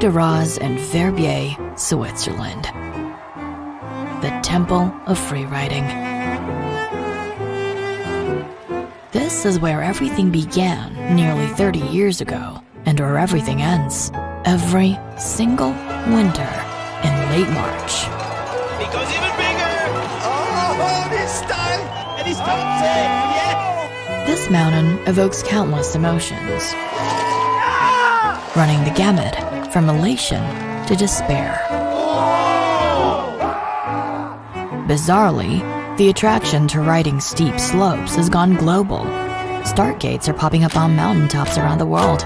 de Raz in Verbier, Switzerland. The Temple of Freeriding. This is where everything began nearly 30 years ago, and where everything ends every single winter in late March. He goes even bigger! Oh, this time! And he stops it! Yes! This mountain evokes countless emotions, running the gamut from elation to despair. Bizarrely, the attraction to riding steep slopes has gone global. Start gates are popping up on mountaintops around the world.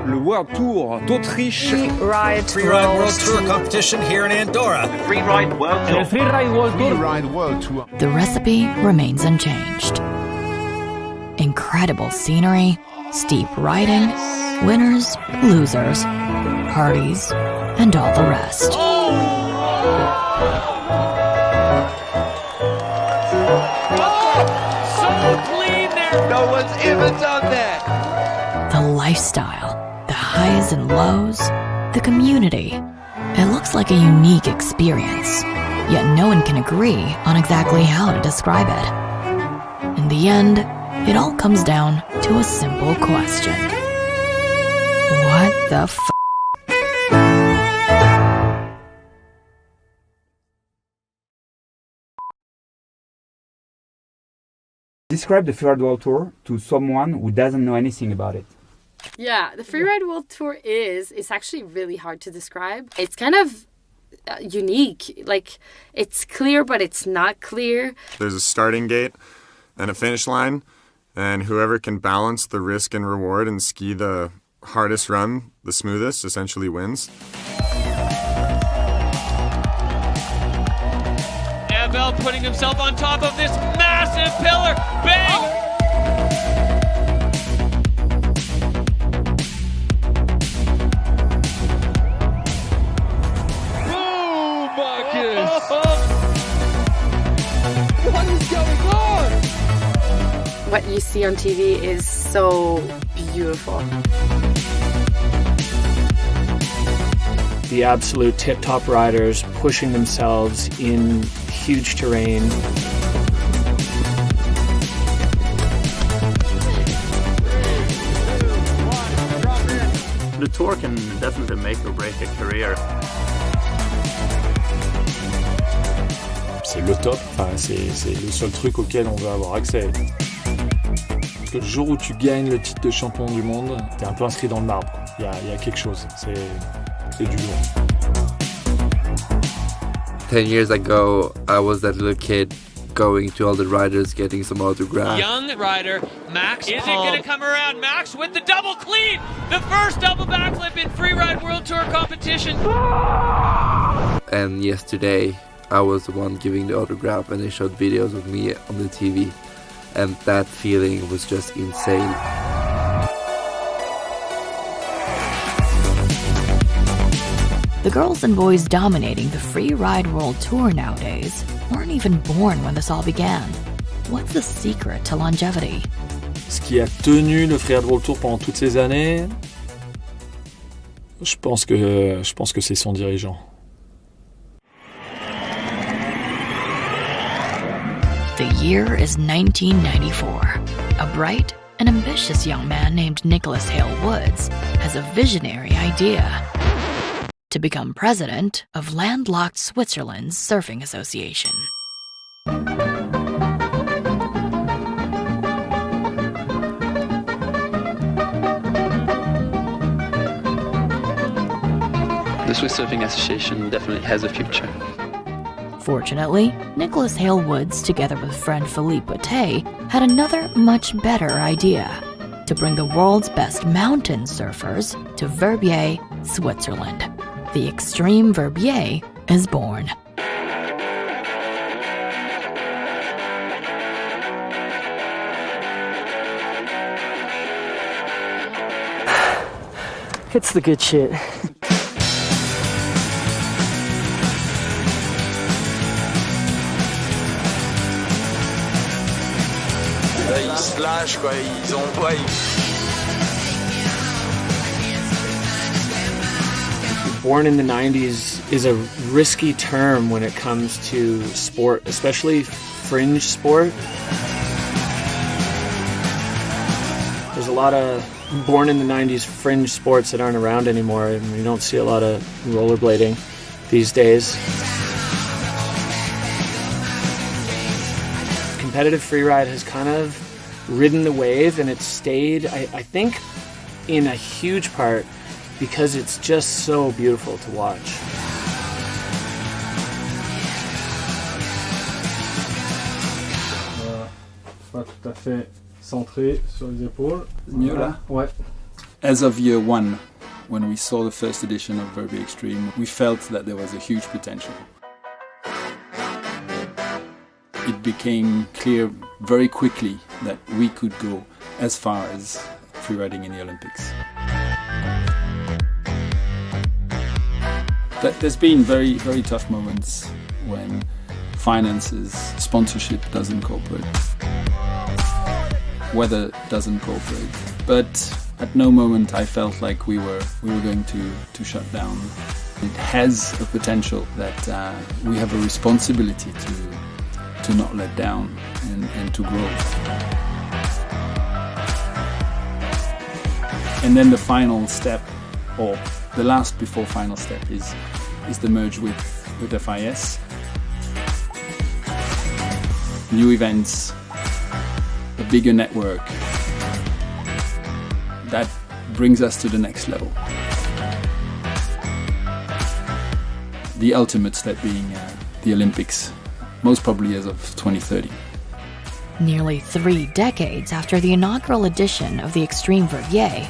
Le World Tour d'Autriche. Freeride World Tour competition here in Andorra. Freeride World Tour. Freeride World Tour. The recipe remains unchanged. Incredible scenery, steep riding, winners, losers, parties, and all the rest. No one's ever done that. The lifestyle, the highs and lows, the community. It looks like a unique experience, yet no one can agree on exactly how to describe it. In the end, it all comes down to a simple question. What the f***? Describe the Freeride World Tour to someone who doesn't know anything about it. Yeah, the Freeride World Tour it's actually really hard to describe. It's kind of unique. Like, it's clear, but it's not clear. There's a starting gate and a finish line, and whoever can balance the risk and reward and ski the hardest run, the smoothest, essentially wins. Abel putting himself on top of this massive pillar. Bang! Boom, Marcus! What is going on? What you see on TV is so beautiful. The absolute tip-top riders pushing themselves in huge terrain. The tour can definitely make or break a career. C'est le top, enfin, c'est le seul truc auquel on veut avoir accès. Parce que le jour où tu gagnes le titre de champion du monde, t'es un peu inscrit dans le marbre. Il y a quelque chose, c'est du lourd. 10 years ago, I was that little kid going to all the riders, getting some autographs. Young rider, Max. Is it going to come around? Max with the double clean! The first double backflip in Freeride World Tour competition. And yesterday, I was the one giving the autograph, and they showed videos of me on the TV. And that feeling was just insane. The girls and boys dominating the Freeride World Tour nowadays weren't even born when this all began. What's the secret to longevity? Ce qui a tenu le Freeride World Tour pendant toutes ces années, je pense que c'est son dirigeant. The year is 1994. A bright and ambitious young man named Nicholas Hale Woods has a visionary idea: to become president of landlocked Switzerland's Surfing Association. The Swiss Surfing Association definitely has a future. Fortunately, Nicholas Hale Woods, together with friend Philippe Boutet, had another much better idea: to bring the world's best mountain surfers to Verbier, Switzerland. The extreme Verbier is born. It's the good shit. Ils se lâchent, quoi. Ils ont... Ouais, born in the 90s is a risky term when it comes to sport, especially fringe sport. There's a lot of born in the 90s fringe sports that aren't around anymore, and you don't see a lot of rollerblading these days. Competitive freeride has kind of ridden the wave, and it's stayed, I think, in a huge part because it's just so beautiful to watch. Pas tout à fait centré sur les épaules. Mieux là? Ouais. As of year one, when we saw the first edition of Verbi Extreme, we felt that there was a huge potential. It became clear very quickly that we could go as far as freeriding in the Olympics. But there's been very, very tough moments when finances, sponsorship doesn't cooperate, weather doesn't cooperate. But at no moment I felt like we were going to shut down. It has a potential that we have a responsibility to not let down and to grow. And then the final step, or the last before final step, is the merge with FIS. New events, a bigger network. That brings us to the next level. The ultimate step being the Olympics, most probably as of 2030. Nearly 3 decades after the inaugural edition of the Extreme Verviers,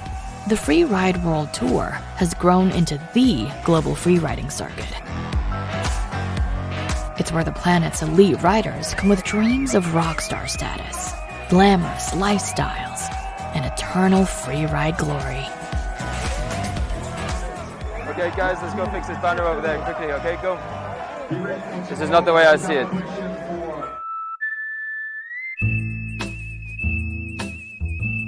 the Freeride World Tour has grown into the global freeriding circuit. It's where the planet's elite riders come with dreams of rock star status, glamorous lifestyles, and eternal freeride glory. Okay guys, let's go fix this banner over there quickly, okay, go. This is not the way I see it.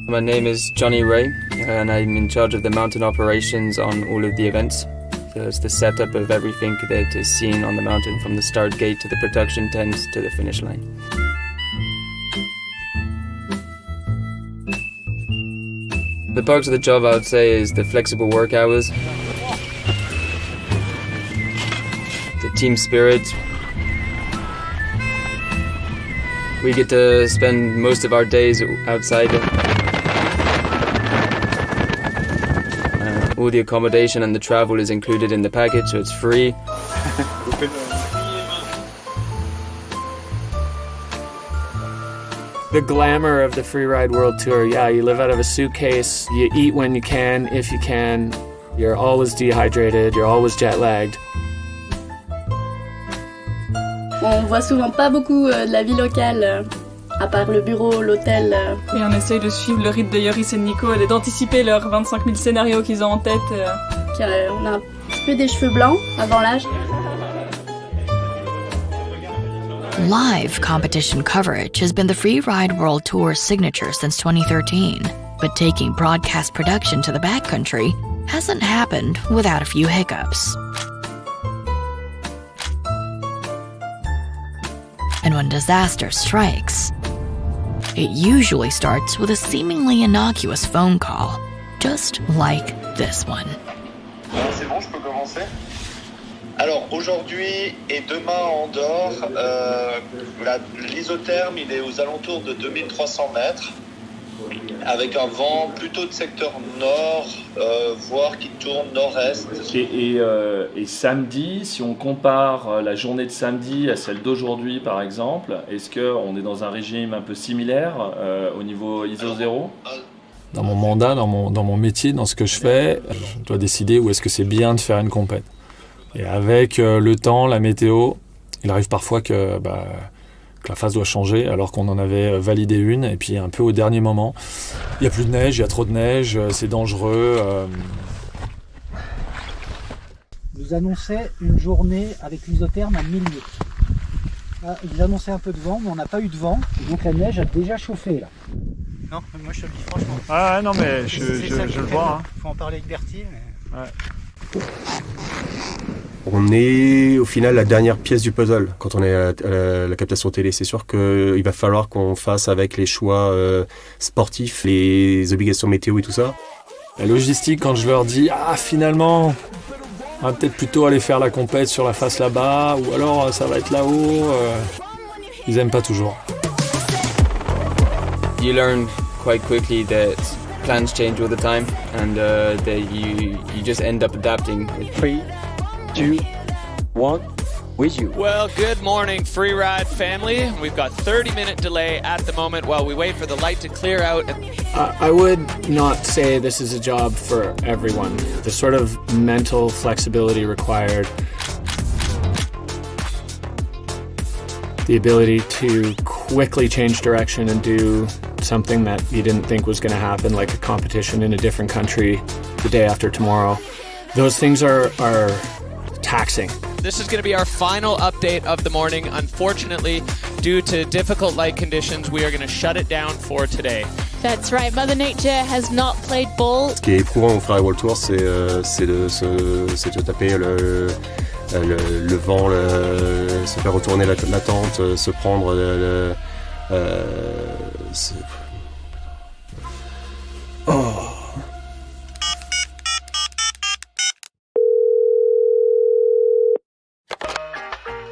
My name is Johnny Ray, and I'm in charge of the mountain operations on all of the events. So it's the setup of everything that is seen on the mountain, from the start gate to the production tent to the finish line. The perks of the job, I would say, is the flexible work hours, the team spirit. We get to spend most of our days outside. All the accommodation and the travel is included in the package, so it's free. The glamour of the Freeride World Tour, yeah, you live out of a suitcase, you eat when you can, if you can, you're always dehydrated, you're always jet lagged. On voit souvent pas beaucoup de la vie locale, à part le bureau, l'hôtel. Et on essaye de suivre le rythme de Yoris et de Nico et d'anticiper leurs 25 000 scénarios qu'ils ont en tête. On a un petit peu des cheveux blancs avant l'âge. Live competition coverage has been the Freeride World Tour's signature since 2013, but taking broadcast production to the backcountry hasn't happened without a few hiccups. And when disaster strikes, it usually starts with a seemingly innocuous phone call, just like this one. C'est bon, je peux commencer? Alors aujourd'hui et demain à Andorre, l'isotherme il est aux alentours de 2300 mètres, avec un vent plutôt de secteur nord, voire qui tourne nord-est. Et samedi, si on compare la journée de samedi à celle d'aujourd'hui par exemple, est-ce qu'on est dans un régime un peu similaire au niveau ISO 0 ? Dans mon mandat, dans mon métier, dans ce que je fais, je dois décider où est-ce que c'est bien de faire une compète. Et avec le temps, la météo, il arrive parfois que la phase doit changer alors qu'on en avait validé une, et puis un peu au dernier moment, il n'y a plus de neige, il y a trop de neige, c'est dangereux. Nous annonçaient une journée avec l'isotherme à 1000 lieues. Là, ils annonçaient un peu de vent, mais on n'a pas eu de vent, donc la neige a déjà chauffé là. Non, moi je te le dis franchement. Ah non mais je le vois. Faut en parler avec Bertie. Mais... Ouais. on est au final la dernière pièce du puzzle quand on est à la captation télé. C'est sûr qu'il va falloir qu'on fasse avec les choix sportifs, les obligations météo et tout ça. La logistique, quand je leur dis « Ah, finalement, on va peut-être plutôt aller faire la compète sur la face là-bas, ou alors ça va être là-haut », ils aiment pas toujours. You learn quite quickly that plans change all the time, and that you just end up adapting. 3, 2, 1, with you. Well, good morning, Freeride family. We've got 30-minute delay at the moment while we wait for the light to clear out. I would not say this is a job for everyone. The sort of mental flexibility required, the ability to quickly change direction and do something that you didn't think was going to happen, like a competition in a different country the day after tomorrow. Those things are taxing. This is going to be our final update of the morning. Unfortunately, due to difficult light conditions, we are going to shut it down for today. That's right, Mother Nature has not played ball. Ce qui est éprouvant au Freeride World Tour, c'est de se taper le vent, se faire retourner la tente, se prendre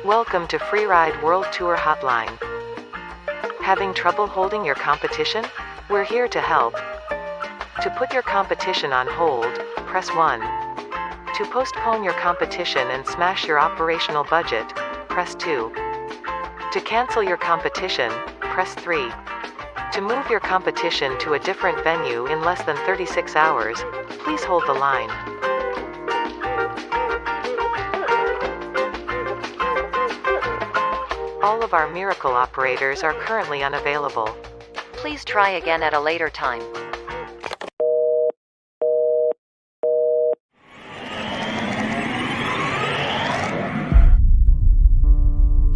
Welcome to Freeride World Tour Hotline. Having trouble holding your competition? We're here to help. To put your competition on hold, press 1. To postpone your competition and smash your operational budget, press 2. To cancel your competition, press 3. To move your competition to a different venue in less than 36 hours, please hold the line. All of our miracle operators are currently unavailable. Please try again at a later time.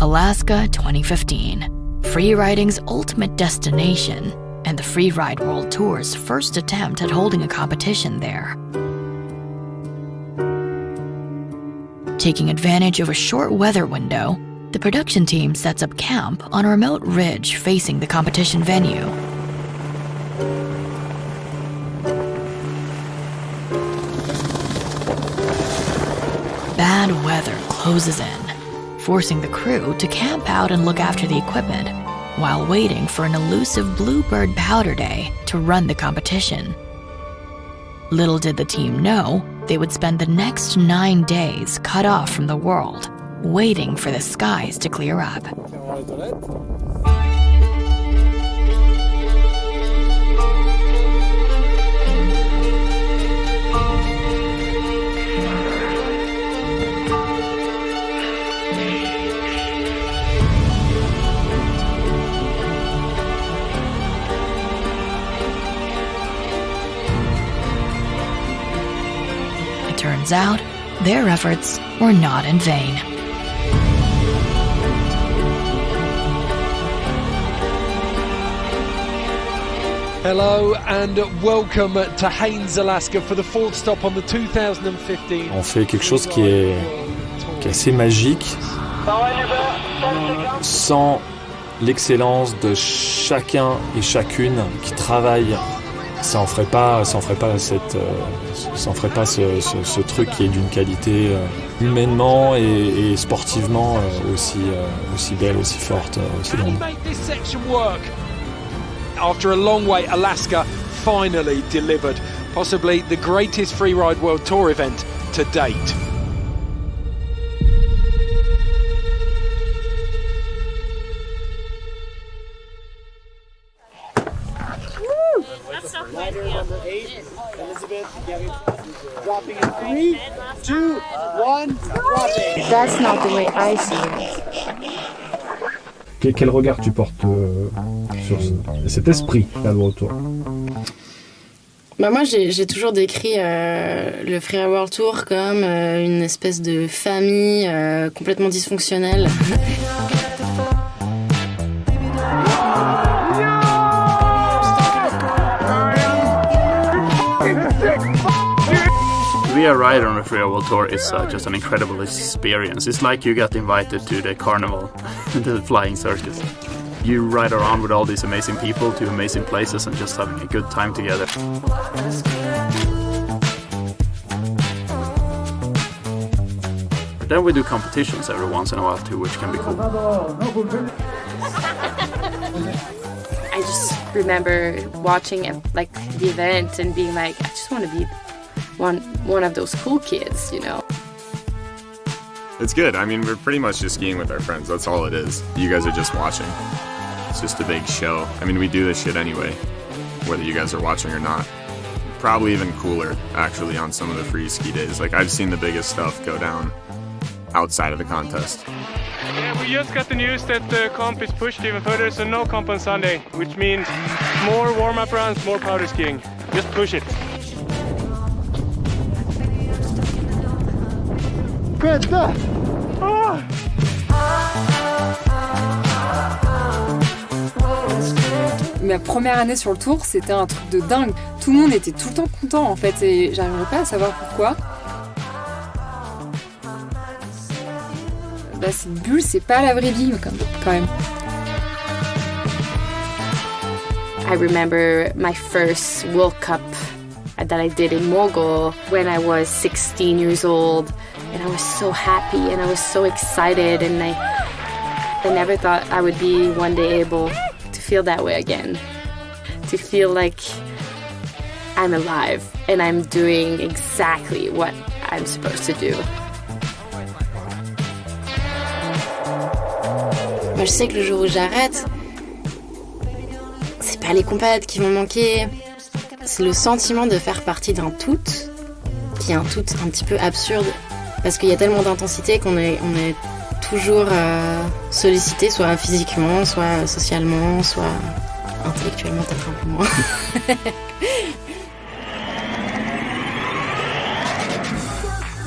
Alaska 2015, freeriding's ultimate destination and the Freeride World Tour's first attempt at holding a competition there. Taking advantage of a short weather window, the production team sets up camp on a remote ridge facing the competition venue. Bad weather closes in, forcing the crew to camp out and look after the equipment while waiting for an elusive bluebird powder day to run the competition. Little did the team know they would spend the next 9 days cut off from the world, waiting for the skies to clear up. It turns out, their efforts were not in vain. Hello and welcome to Haines, Alaska for the fourth stop on the 2015. On fait quelque chose qui est assez magique, sans l'excellence de chacun et chacune qui travaille. Ça en ferait pas ce truc qui est d'une qualité humainement et sportivement aussi belle, aussi forte, aussi grande. After a long wait, Alaska finally delivered, possibly the greatest Freeride World Tour event to date. That's so lighter number 8, Elizabeth, get it. Dropping in 3, 2, 1, dropping. That's not the way I see it. Quel regard tu portes sur cet esprit à le retour? Bah moi j'ai toujours décrit le Freeride World Tour comme une espèce de famille complètement dysfonctionnelle. be a rider on a Freeride World Tour is just an incredible experience. It's like you got invited to the carnival, the flying circus. You ride around with all these amazing people to amazing places and just having a good time together. Then we do competitions every once in a while too, which can be cool. I just remember watching like the event and being like, I just want to be one of those cool kids, you know. It's good. I mean, we're pretty much just skiing with our friends. That's all it is. You guys are just watching. It's just a big show. I mean, we do this shit anyway, whether you guys are watching or not. Probably even cooler, actually, on some of the free ski days. Like, I've seen the biggest stuff go down outside of the contest. Yeah, we just got the news that the comp is pushed even further, so no comp on Sunday, which means more warm-up runs, more powder skiing. Just push it. Good. Oh. Ma première année sur le tour, c'était un truc de dingue. Tout le monde était tout le temps content en fait, et j'arrivais pas à savoir pourquoi. Bah, cette bulle, c'est pas la vraie vie quand même. I remember my first World Cup that I did in Mogul when I was 16 years old, and I was so happy and I was so excited, and I never thought I would be one day able to feel that way again, to feel like I'm alive and I'm doing exactly what I'm supposed to do. Moi, je sais que le jour où j'arrête, c'est pas les compètes qui vont manquer, c'est le sentiment de faire partie d'un tout, qui est un tout un petit peu absurde, parce qu'il y a tellement d'intensité qu'on est toujours sollicité, soit physiquement, soit socialement, soit intellectuellement, peut-être un peu moins.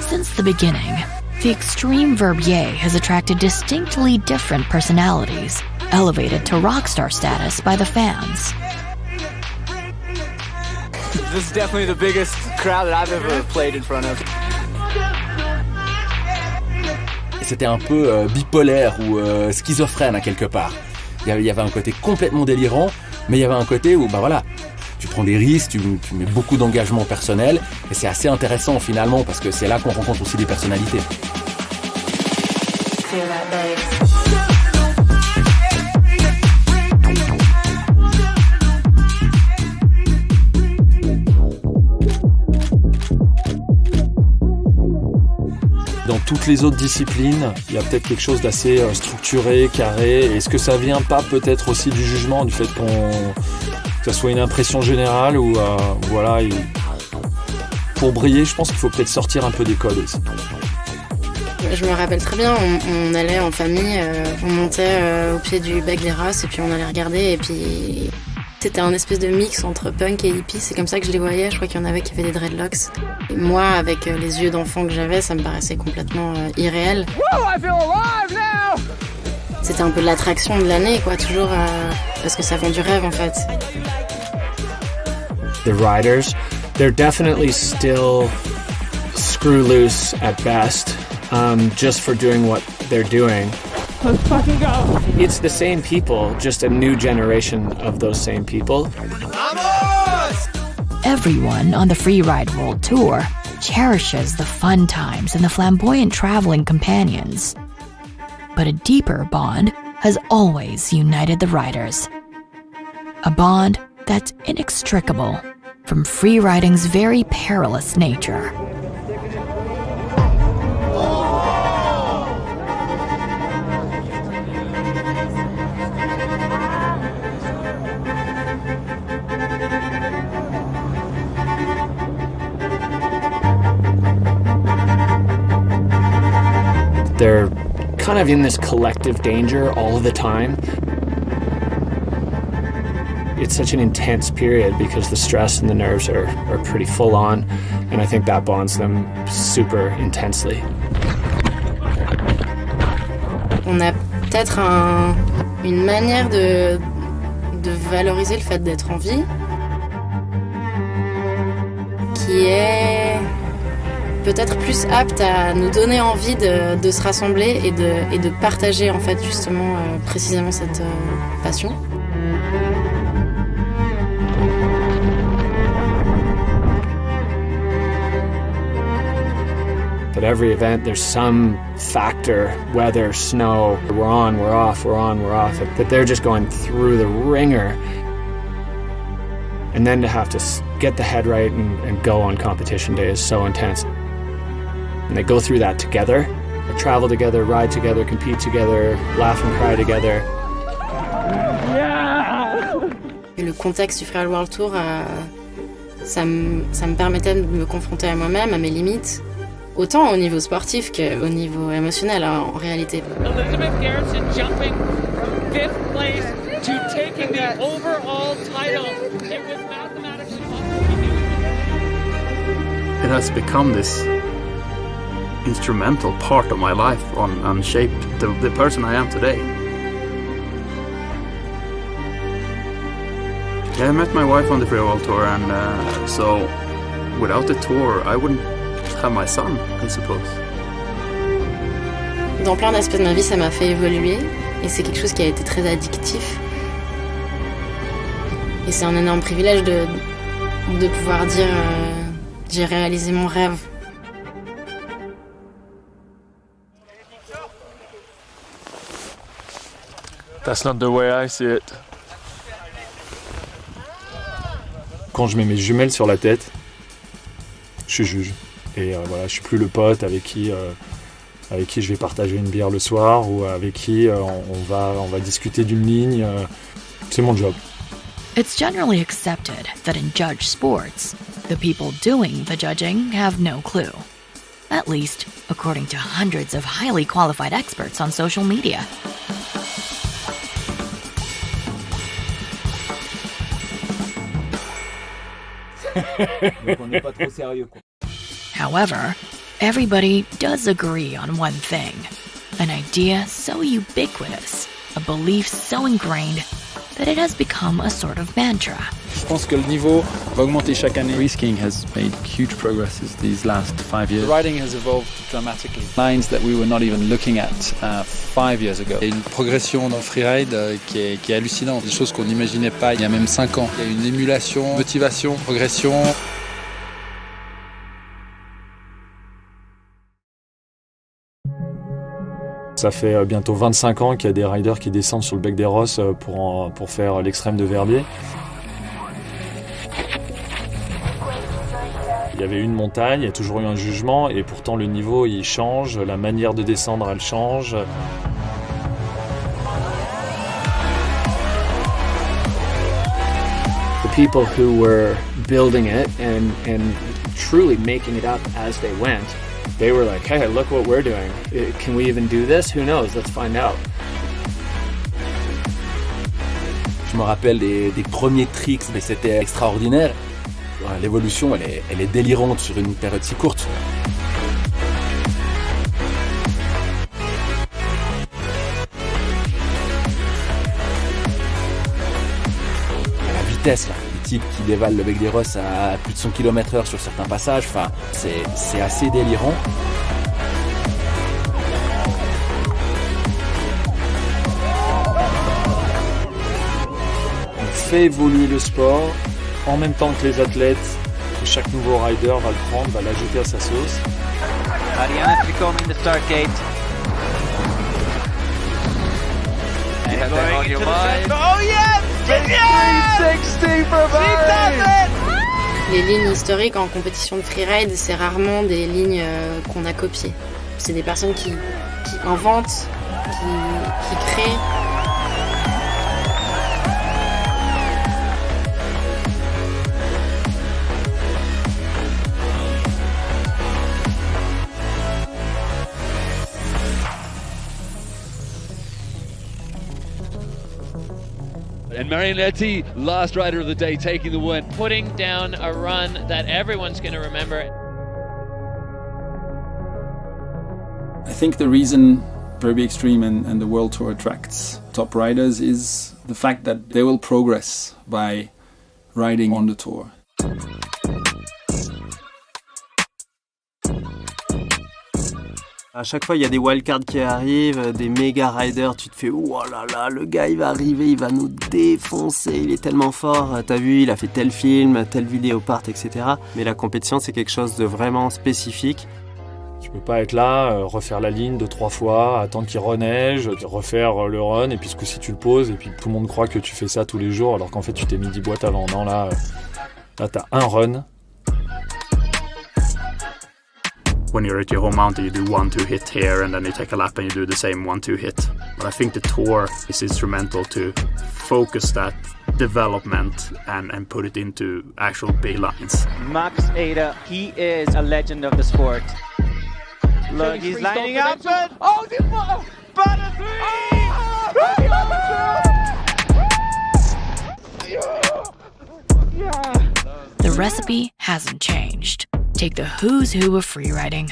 Since the beginning, the extreme verbier has attracted distinctly different personalities, elevated to rock star status by the fans. This is definitely the biggest crowd that I've ever played in front of. Et c'était un peu bipolaire ou schizophrène à quelque part. Il y avait un côté complètement délirant, mais il y avait un côté où, bah voilà, tu prends des risques, tu mets beaucoup d'engagement personnel, et c'est assez intéressant finalement parce que c'est là qu'on rencontre aussi des personnalités. Dans toutes les autres disciplines, il y a peut-être quelque chose d'assez structuré, carré. Est-ce que ça vient pas peut-être aussi du jugement, du fait que ça soit une impression générale ou voilà, pour briller, je pense qu'il faut peut-être sortir un peu des codes aussi. Je me rappelle très bien, on allait en famille, on montait au pied du bec des Rosses et puis on allait regarder, et puis c'était un espèce de mix entre punk et hippie, c'est comme ça que je les voyais. Je crois qu'il y en avait qui avaient des dreadlocks. Et moi, avec les yeux d'enfant que j'avais, ça me paraissait complètement irréel. C'était un peu l'attraction de l'année, quoi, toujours parce que ça vend du rêve en fait. The riders, they're definitely still screw loose at best, just for doing what they're doing. Let's fucking go! It's the same people, just a new generation of those same people. Everyone on the Freeride World Tour cherishes the fun times and the flamboyant traveling companions. But a deeper bond has always united the riders. A bond that's inextricable from freeriding's very perilous nature. They're kind of in this collective danger all of the time. It's such an intense period because the stress and the nerves are pretty full on, and I think that bonds them super intensely. On a peut-être une manière de valoriser le fait d'être en vie qui est peut-être plus apte à nous donner envie de se rassembler et de partager en fait justement précisément cette passion. At every event, there's some factor, weather, snow, we're on, we're off, we're on, we're off, that they're just going through the ringer. And then to have to get the head right and go on competition day is so intense. And they go through that together. They travel together, ride together, compete together, laugh and cry together. Et le contexte du Freeride World Tour, ça me permettait de me confronter à moi-même, à mes limites. Autant au niveau sportif qu'au niveau émotionnel en réalité. Elizabeth Garrison jumping from 5th place to taking the overall title. It was mathematically possible. It has become this instrumental part of my life and shaped the person I am today. Yeah, I met my wife on the Freeride World Tour, and so without the tour, I wouldn't have my son, I suppose. Dans plein d'aspects de ma vie, ça m'a fait évoluer, et c'est quelque chose qui a été très addictif. Et c'est un énorme privilège de pouvoir dire j'ai réalisé mon rêve. That's not the way I see it. Quand je mets mes jumelles sur la tête, je suis juge. Et voilà, je suis plus le pote avec qui je vais partager une bière le soir ou avec qui on va discuter d'une ligne. C'est mon job. It's generally accepted that in judge sports, the people doing the judging have no clue. At least, according to hundreds of highly qualified experts on social media. Donc on n'est pas trop sérieux, quoi. However, everybody does agree on one thing. An idea so ubiquitous, a belief so ingrained that it has become a sort of mantra. Je pense que le niveau va augmenter chaque année. Freeskiing has made huge progresses these last 5 years. The riding has evolved dramatically. Lines that we were not even looking at 5 years ago. Il y a une progression dans le freeride qui est hallucinante. Des choses qu'on n'imaginait pas il y a même 5 ans. Il y a une émulation, motivation, progression. Ça fait bientôt 25 ans qu'il y a des riders qui descendent sur le bec des Rosses pour faire l'extrême de Verbier. Il y avait une montagne, il y a toujours eu un jugement et pourtant le niveau il change, la manière de descendre elle change. The people who were building it and truly making it up as they went, they were like, hey, look what we're doing. Can we even do this? Who knows? Let's find out. Je me rappelle des premiers tricks, mais c'était extraordinaire. L'évolution, elle est délirante sur une période si courte. La vitesse, là, les types qui dévalent le bec des Rosses à plus de 100 km/h sur certains passages, enfin, c'est assez délirant. On fait évoluer le sport en même temps que les athlètes, et chaque nouveau rider va le prendre, va l'ajouter à sa sauce. Ariane is becoming the start gate. And have that on your mind. Oh yes! Yes! 360 for She Les lignes historiques en compétition de freeride, c'est rarement des lignes qu'on a copiées. C'est des personnes qui inventent, qui créent. And Marinetti, last rider of the day, taking the win. Putting down a run that everyone's going to remember. I think the reason Verbier Extreme and the World Tour attracts top riders is the fact that they will progress by riding on the tour. À chaque fois, il y a des wildcards qui arrivent, des méga riders, tu te fais « Oh là là, le gars, il va arriver, il va nous défoncer, il est tellement fort, t'as vu, il a fait tel film, telle vidéo part, etc. » Mais la compétition, c'est quelque chose de vraiment spécifique. Tu peux pas être là, refaire la ligne 2-3 fois, attendre qu'il reneige, refaire le run, et puis ce coup-ci tu le poses, et puis tout le monde croit que tu fais ça tous les jours, alors qu'en fait tu t'es mis 10 boîtes avant. Non, là t'as un run. When you're at your home mountain, you do 1-2 hit here, and then you take a lap and you do the same 1-2 hit. But I think the tour is instrumental to focus that development and put it into actual big lines. Max Ada, he is a legend of the sport. Look, he's lining up and... Oh, the butter The recipe hasn't changed. Take the who's who of freeriding,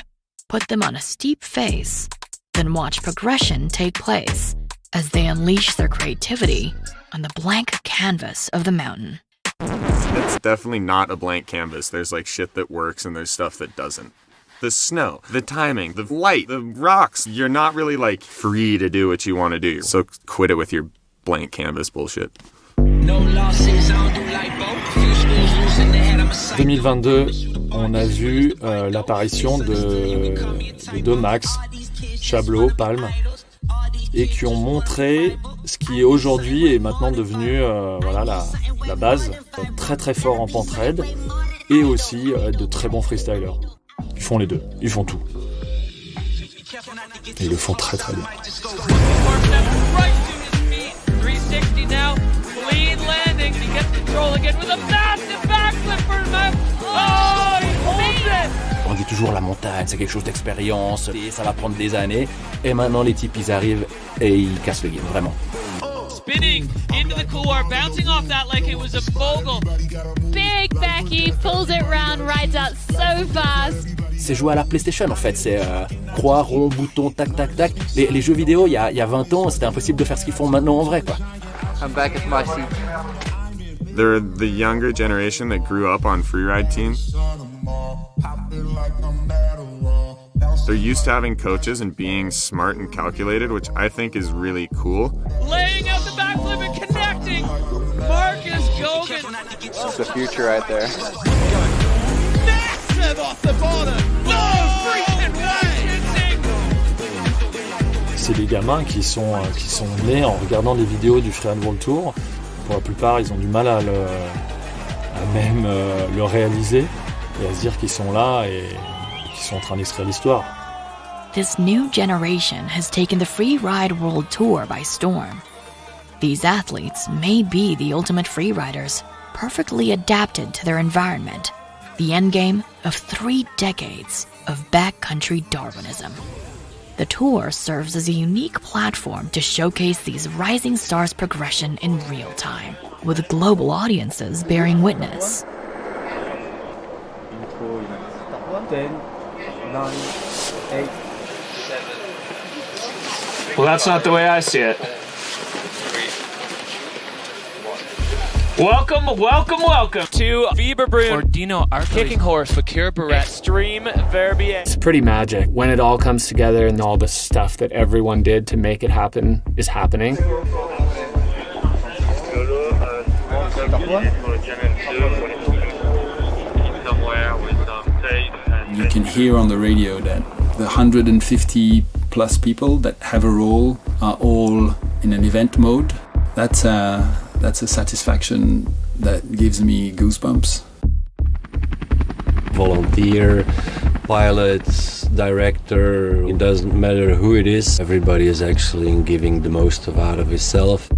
put them on a steep face, then watch progression take place as they unleash their creativity on the blank canvas of the mountain. It's definitely not a blank canvas. There's like shit that works and there's stuff that doesn't. The snow, the timing, the light, the rocks. You're not really like free to do what you want to do. So quit it with your blank canvas bullshit. 2022, on a vu l'apparition de deux Max, Chablot, Palme, et qui ont montré ce qui est aujourd'hui et maintenant devenu la base, très très fort en pente raide et aussi de très bons freestylers. Ils font les deux, ils font tout. Et ils le font très très bien. 360 now, clean landing, he gets control again with a massive backflip for him. Oh, he holds it! On dit toujours la montagne, c'est quelque chose d'expérience, et ça va prendre des années. Et maintenant les types ils arrivent et ils cassent le game, vraiment. Spinning into the couloir, bouncing off that like it was a mogul. Big Becky pulls it round, rides out so fast. C'est jouer à la PlayStation en fait, c'est croix, rond, bouton, tac, tac, tac. Les jeux vidéo, il y a 20 ans, c'était impossible de faire ce qu'ils font maintenant en vrai, quoi. I'm back at my seat. They're the younger generation that grew up on freeride teams. They're used to having coaches and being smart and calculated, which I think is really cool. Laying out the backflip and connecting. Marcus Gogan. That's the future right there. Off the bottom. No freaking way! C'est des gamins qui sont nés en regardant des vidéos du Freeride World Tour. Pour la plupart, ils ont du mal à même le réaliser et à se dire qu'ils sont là et qu'ils sont en train d'écrire l'histoire. This new generation has taken the Freeride World Tour by storm. These athletes may be the ultimate freeriders, perfectly adapted to their environment. The endgame of 3 decades of backcountry Darwinism. The tour serves as a unique platform to showcase these rising stars' progression in real time, with global audiences bearing witness. 10, 9, 8, 7. Well, that's not the way I see it. Welcome to Fieberbrunn or Dino Kicking Horse for Kira Barrett. Extreme Verbier. It's pretty magic when it all comes together and all the stuff that everyone did to make it happen is happening. You can hear on the radio that the 150 plus people that have a role are all in an event mode. That's a satisfaction that gives me goosebumps. Volunteer, pilots, director, it doesn't matter who it is. Everybody is actually giving the most out of himself.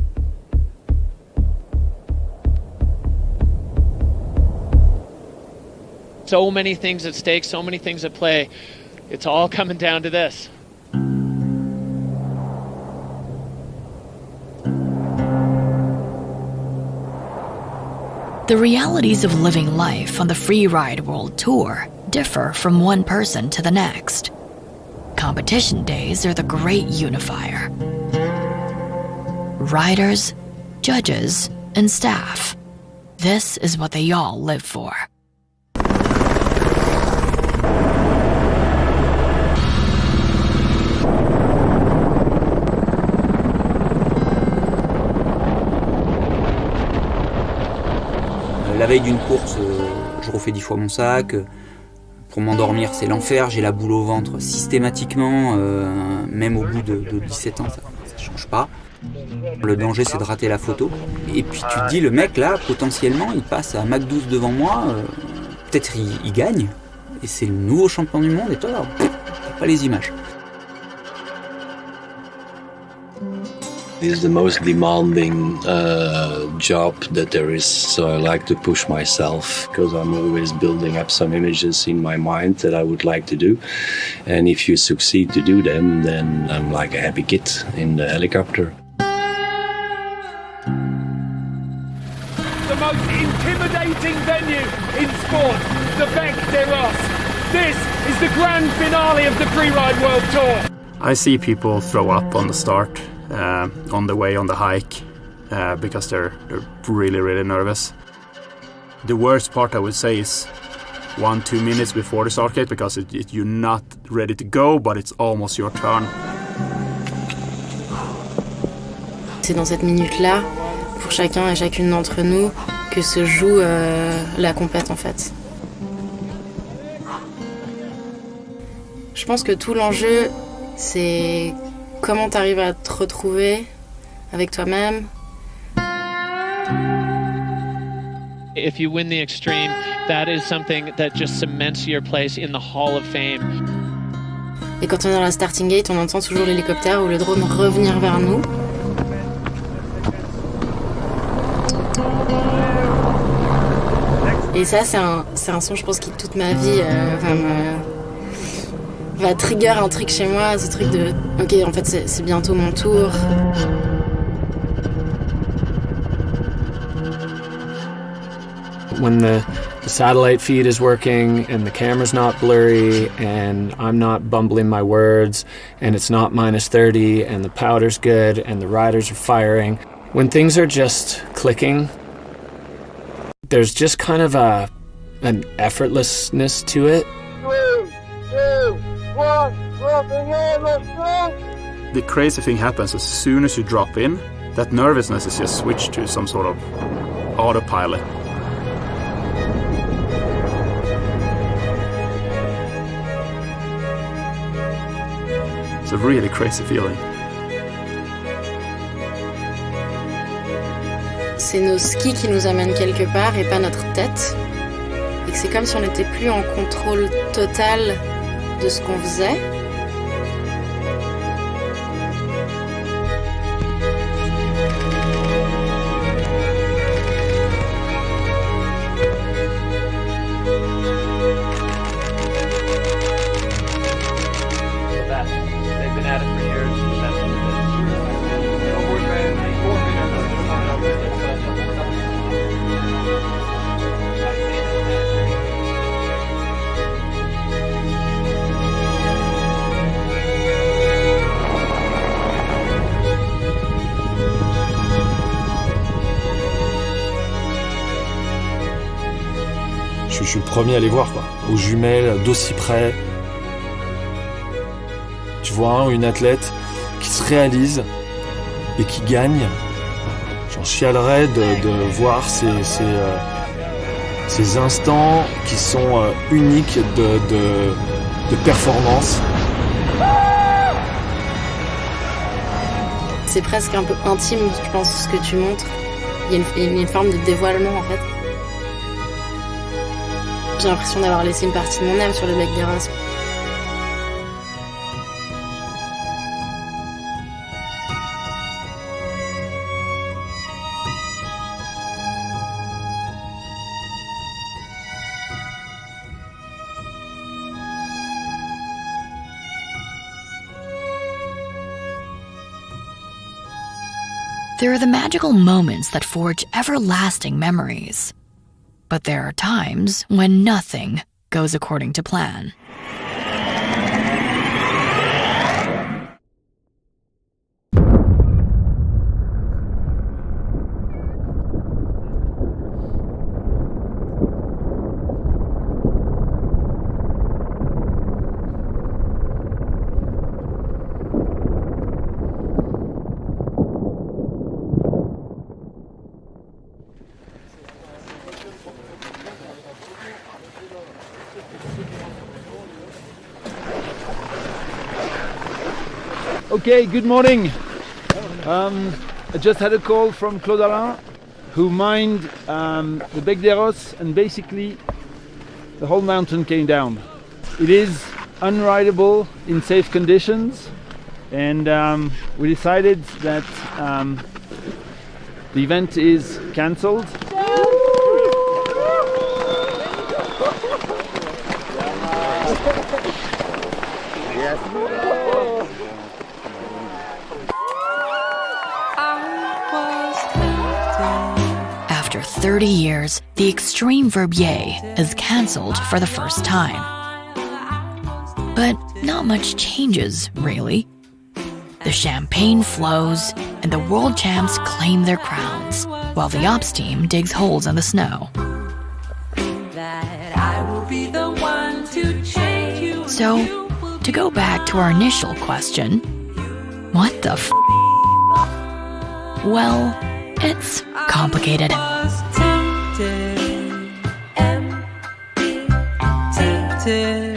So many things at stake, so many things at play. It's all coming down to this. The realities of living life on the Freeride World Tour differ from one person to the next. Competition days are the great unifier. Riders, judges, and staff. This is what they all live for. veille d'une course, je refais 10 fois mon sac. Pour m'endormir, c'est l'enfer. J'ai la boule au ventre systématiquement, même au bout de 17 ans, ça change pas. Le danger, c'est de rater la photo. Et puis tu te dis, le mec là, potentiellement, il passe à Mach 12 devant moi. Peut-être il gagne. Et c'est le nouveau champion du monde. Et toi, t'as pas les images. It's the most demanding job that there is, so I like to push myself because I'm always building up some images in my mind that I would like to do, and if you succeed to do them, then I'm like a happy kid in the helicopter. The most intimidating venue in sport, the Bec des Rosses. This is the grand finale of the Freeride World Tour. I see people throw up on the start. On the way on the hike because they're really nervous. The worst part I would say is 1-2 minutes before the start gate because you're not ready to go but it's almost your turn. C'est dans cette minute-là, pour chacun et chacune d'entre nous, que se joue la compète en fait. Je pense que tout l'enjeu, c'est comment t'arrives à te retrouver avec toi-même. If you win the extreme, that is something that just cements your place in the Hall of Fame. Et quand on est dans la starting gate, on entend toujours l'hélicoptère ou le drone revenir vers nous. Et ça, c'est un son, je pense, qui toute ma vie va trigger un truc chez moi, ce truc de ok, en fait c'est bientôt mon tour. When the satellite feed is working and the camera's not blurry and I'm not bumbling my words and it's not -30 and the powder's good and the riders are firing, when things are just clicking, there's just kind of an effortlessness to it. 3, 2, 1, dropping in, let's go! The crazy thing happens as soon as you drop in, that nervousness is just switched to some sort of autopilot. It's a really crazy feeling. C'est nos skis qui nous amènent quelque part et pas notre tête. Et que c'est comme si on n'était plus en contrôle total de ce qu'on faisait. They've been at it for years. Je suis le premier à les voir, quoi. Aux jumelles, d'aussi près. Tu vois une athlète qui se réalise et qui gagne. J'en chialerais de voir ces instants qui sont uniques de performance. C'est presque un peu intime, je pense, ce que tu montres. Il y a une forme de dévoilement, en fait. J'ai l'impression d'avoir laissé une partie de mon âme sur le bec des Rosses. There are the magical moments that forge everlasting memories. But there are times when nothing goes according to plan. Okay, good morning. I just had a call from Claude Alain, who mined the Bec des Rosses, and basically the whole mountain came down. It is unrideable in safe conditions, and we decided that the event is cancelled. After 30 years, the extreme Verbier is cancelled for the first time. But not much changes, really. The champagne flows, and the world champs claim their crowns, while the ops team digs holes in the snow. So, to go back to our initial question, what the f***? Well, it's complicated. Tempted.